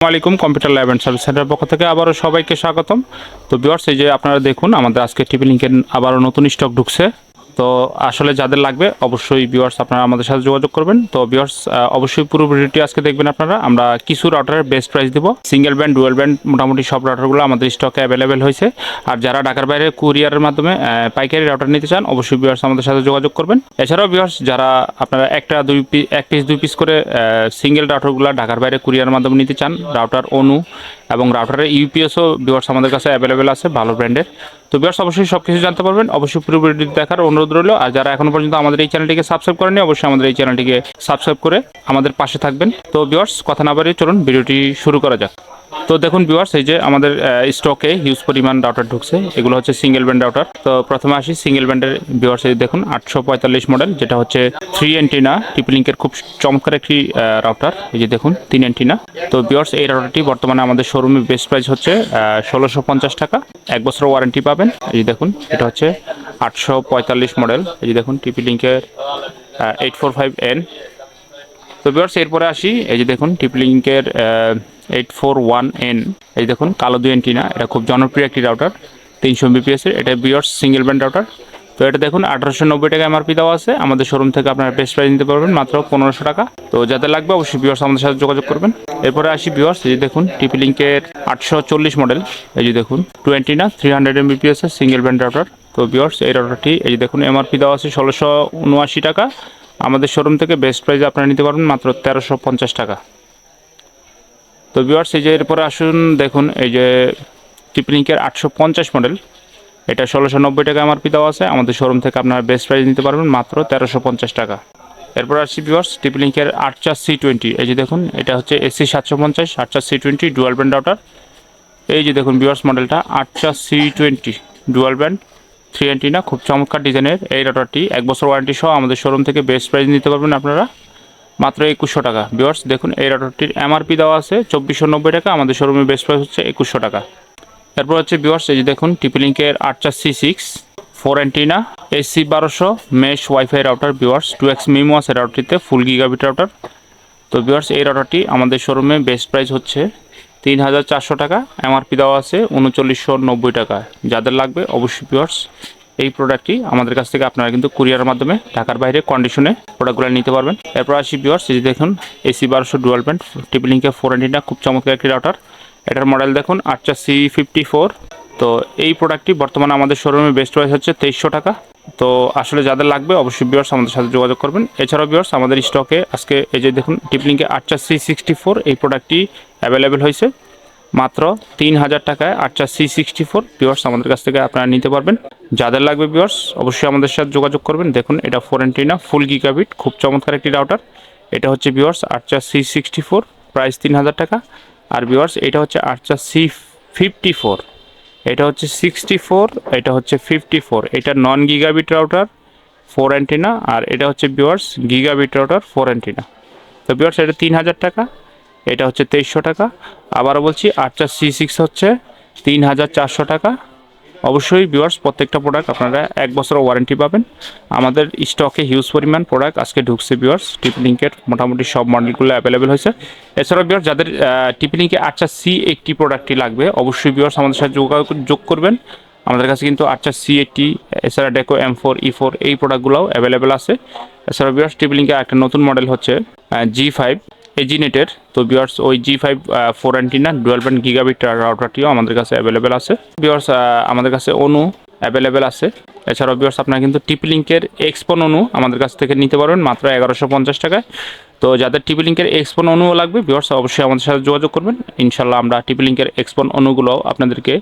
আসসালামু আলাইকুম computer lab and service সেন্টারের পক্ষ থেকে আবারও সবাইকে স্বাগতম। তো ভিউয়ার্স, এই যে আপনারা দেখুন আমাদের আজকে টিপি লিংকের আবারও নতুন স্টক ঢুকছে। তো আসলে যাদের লাগবে অবশ্যই ভিউয়ার্স আপনারা আমাদের সাথে যোগাযোগ করবেন। তো ভিউয়ার্স অবশ্যই পুরো ভিডিওটি আজকে দেখবেন আপনারা। আমরা কিছু রাউটারের বেস্ট প্রাইস দিব। সিঙ্গেল ব্যান্ড, ডুয়াল ব্যান্ড মোটামুটি সব রাউটারগুলো আমাদের স্টকে অ্যাভেলেবেল হয়েছে। আর যারা ঢাকার বাইরে কুরিয়ারের মাধ্যমে পাইকারি রাউটার নিতে চান অবশ্যই ভিউয়ার্স আমাদের সাথে যোগাযোগ করবেন। এছাড়াও ভিউয়ার্স যারা আপনারা এক পিস দুই পিস করে সিঙ্গেল রাউটারগুলো ঢাকার বাইরে কুরিয়ারের মাধ্যমে নিতে চান, রাউটার অনু এবং রাউটারের ইউপিএসও ভিউয়ার্স আমাদের কাছে অ্যাভেলেবেল আছে ভালো ব্র্যান্ডের। তো ভিউয়ার্স অবশ্যই সব কিছু জানতে পারবেন। অবশ্যই পুরো ভিডিওটি দেখার অনুরোধ রইল। আর যারা এখনো পর্যন্ত আমাদের এই চ্যানেলটিকে সাবস্ক্রাইব করেনি অবশ্যই আমাদের এই চ্যানেলটিকে সাবস্ক্রাইব করে আমাদের পাশে থাকবেন। তো ভিউয়ার্স কথা না বাড়িয়ে চলুন ভিডিওটি শুরু করা যাক। তো দেখুন ভিউয়ার্স, এই যে আমাদের স্টকে হিউজ পরিমাণ রাউটার ঢুকছে। এগুলো হচ্ছে সিঙ্গেল ব্যান্ড রাউটার। তো প্রথমে আসি সিঙ্গেল ব্যান্ডের ভিউয়ার্স। এই দেখুন 845 মডেল, যেটা হচ্ছে 3 অ্যান্টিনা টিপি লিংকের খুব চমৎকার একটি রাউটার। এই যে দেখুন 3 অ্যান্টিনা। তো ভিউয়ার্স এই রাউটারটি বর্তমানে আমাদের শোরুমে বেস্ট প্রাইস হচ্ছে 1650 টাকা। 1 বছর ওয়ারেন্টি পাবেন। এই যে দেখুন এটা হচ্ছে 845 মডেল। এই যে দেখুন টিপি লিংকের 845N। তো ভিউয়ার্স এরপরে আসি, এই যে দেখুন টিপি লিংকের 841N। এই দেখুন কালো 2 অ্যান্টিনা। এটা খুব জনপ্রিয় একটি রাউটার, 300 Mbps এর। এটা ভিউয়ার্স সিঙ্গেল ব্যান্ড রাউটার। তো এটা দেখুন 1890 টাকা এমআরপি দেওয়া আছে। আমাদের শোরুম থেকে আপনারা বেস্ট প্রাইস নিতে পারবেন মাত্র 1500 টাকা। তো যাদের লাগবে অবশ্যই ভিউয়ার্স আমাদের সাথে যোগাযোগ করবেন। এরপরে আসি ভিউয়ার্স, এই যে দেখুন টিপি লিংকের 840 মডেল। এই যে দেখুন 2 অ্যান্টিনা 300 Mbps এর সিঙ্গেল ব্যান্ড রাউটার। তো ভিউয়ার্স এই রাউটারটি এই যে দেখুন এমআরপি দেওয়া আছে 1679 টাকা। আমাদের শোরুম থেকে বেস্ট প্রাইসে আপনারা নিতে পারবেন মাত্র 1350 টাকা। তো ভিউয়ার্স এই যে এরপরে আসুন দেখুন, এই যে টিপি লিংকের 850 মডেল। এটা 1690 টাকা এমআরপি দেওয়া আছে। আমাদের শোরুম থেকে আপনারা বেস্ট প্রাইস নিতে পারবেন মাত্র 1350 টাকা। এরপর আসছি ভিউয়ার্স টিপি লিংকের 84C20। এই যে দেখুন এটা হচ্ছে AC 750 84C20 dual band router. এই যে দেখুন ভিউয়ার্স মডেলটা 84C20 ডুয়াল ব্যান্ড 3 অ্যান্টিনা, খুব চমৎকার ডিজাইনের এই রাউটারটি। 1 বছর ওয়ারেন্টি সহ আমাদের শোরুম থেকে বেস্ট প্রাইস নিতে পারবেন আপনারা মাত্র 2100 টাকা। ভিউয়ার্স দেখুন এই রাউটারটির এমআরপি দেওয়া আছে 2490 টাকা। আমাদের শোরুমে বেস্ট প্রাইস হচ্ছে 2100 টাকা। এরপর হচ্ছে ভিউয়ার্স এই যে দেখুন টিপি লিংকের 84C6 4 antenna AC 1200 mesh wifi router. Viewers 2x MIMO আছে রাউটারটিতে, ফুল গিগাবিট রাউটার। তো ভিউয়ার্স এই রাউটারটি আমাদের শোরুমে বেস্ট প্রাইস হচ্ছে 3400 টাকা। এমআরপি দেওয়া আছে 3990 টাকা। যাদের লাগবে অবশ্যই ভিউয়ার্স এই প্রোডাক্টটি আমাদের কাছ থেকে আপনারা কিন্তু কুরিয়ারের মাধ্যমে ঢাকার বাইরে কন্ডিশনে প্রোডাক্টগুলো নিতে পারবেন। এরপর আসি ভিউয়ার্স, এই যে দেখুন AC 1200 ডুয়াল ব্যান্ড টিপি লিংকের 4 অ্যান্টিনা, খুব চমৎকার একটি রাউটার। এটার মডেল দেখুন 84C54। তো এই প্রোডাক্টটি বর্তমানে আমাদের শোরুমে বেস্ট প্রাইস হচ্ছে 2300 টাকা। তো আসলে যাদের লাগবে অবশ্যই ভিউয়ার্স আমাদের সাথে যোগাযোগ করবেন। এছাড়াও ভিউয়ার্স আমাদের স্টকে আজকে এই যে দেখুন টিপি লিংকের 84C64 এই প্রোডাক্টটি অ্যাভেলেবেল হয়েছে মাত্র 3000 টাকায়। 84C64 ভিউয়ার্স আমাদের কাছ থেকে আপনারা নিতে পারবেন। যাদের লাগবে ভিউয়ার্স অবশ্যই আমাদের সাথে যোগাযোগ করবেন। দেখুন এটা 4 অ্যান্টিনা ফুল গিগাবিট, খুব চমৎকার একটি রাউটার। এটা হচ্ছে ভিউয়ার্স 84C64, প্রাইস 3000 টাকা। আর ভিউয়ার্স এটা হচ্ছে 84C54, এটা হচ্ছে 64, এটা হচ্ছে 54। এটা নন গিগাবিট রাউটার 4 অ্যান্টিনা, আর এটা হচ্ছে ভিউয়ার্স গিগাবিট রাউটার 4 অ্যান্টিনা। তো ভিউয়ার্স এটা 3000 টাকা, এটা হচ্ছে 2300 টাকা। আবারও বলছি 84C6 হচ্ছে 3400 টাকা। অবশ্যই ভিউয়ার্স প্রত্যেকটা প্রোডাক্ট আপনারা 1 বছর ওয়ারেন্টি পাবেন। আমাদের স্টকে হিউজ পরিমাণ প্রোডাক্ট আজকে ঢুকছে ভিউয়ার্স। টিপি লিংকের মোটামুটি সব মডেলগুলো অ্যাভেলেবেল হয়েছে। এছাড়াও ভিউয়ার্স যাদের টিপি লিংকে 84C80 প্রোডাক্টটি লাগবে অবশ্যই ভিউয়ার্স আমাদের সাথে যোগ করবেন। আমাদের কাছে কিন্তু 84C80 এছাড়া ডেকো M4 E4 এই প্রোডাক্টগুলোও অ্যাভেলেবেল আছে। এছাড়া ভিউয়ার্স টিপি লিংকে একটা নতুন মডেল হচ্ছে G5 এজিনেটের। তো ভিউয়ার্স ওই G5 4 antenna dual band gigabit রাউটারটিও আমাদের কাছে অ্যাভেলেবেল আছে। ভিউয়ার্স আমাদের কাছে অনু অ্যাভেলেবেল আছে। এছাড়াও ভিউয়ার্স আপনারা কিন্তু টিপি লিংকের এক্সপন অনু আমাদের কাছ থেকে নিতে পারবেন মাত্র 1150 টাকায়। তো যাদের টিপি লিংকের এক্সপন অনুও লাগবে ভিউয়ার্স অবশ্যই আমাদের সাথে যোগাযোগ করবেন। ইনশাল্লাহ আমরা টিপি লিংকের এক্সপন অনুগুলো আপনাদেরকে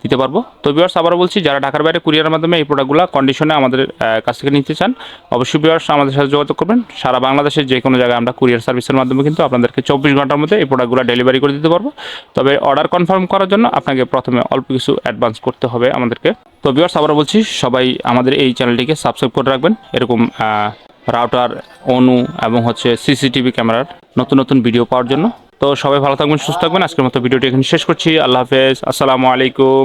দিতে পারবো। তো ভিউয়ার্স আবারও বলছি যারা ঢাকার বাইরে কুরিয়ারের মাধ্যমে এই প্রোডাক্টগুলো কন্ডিশনে আমাদের কাছ থেকে নিতে চান অবশ্যই ভিউয়ার্স আমাদের সাথে যোগাযোগ করবেন। সারা বাংলাদেশের যে কোনো জায়গায় আমরা কুরিয়ার সার্ভিসের মাধ্যমে কিন্তু আপনাদেরকে 24 ঘন্টার মধ্যে এই প্রোডাক্টগুলো ডেলিভারি করে দিতে পারবো। তবে অর্ডার কনফার্ম করার জন্য আপনাকে প্রথমে অল্প কিছু অ্যাডভান্স করতে হবে আমাদেরকে। তো ভিউয়ার্স আবারও বলছি সবাই আমাদের এই চ্যানেলটিকে সাবস্ক্রাইব করে রাখবেন এরকম রাউটার অনু এবং হচ্ছে সিসিটিভি ক্যামেরার নতুন নতুন ভিডিও পাওয়ার জন্য। তো সবাই ভালো থাকবেন, সুস্থ থাকবেন। আজকের মতো ভিডিওটি এখানে শেষ করছি। আল্লাহ হাফেজ, আসসালামু আলাইকুম।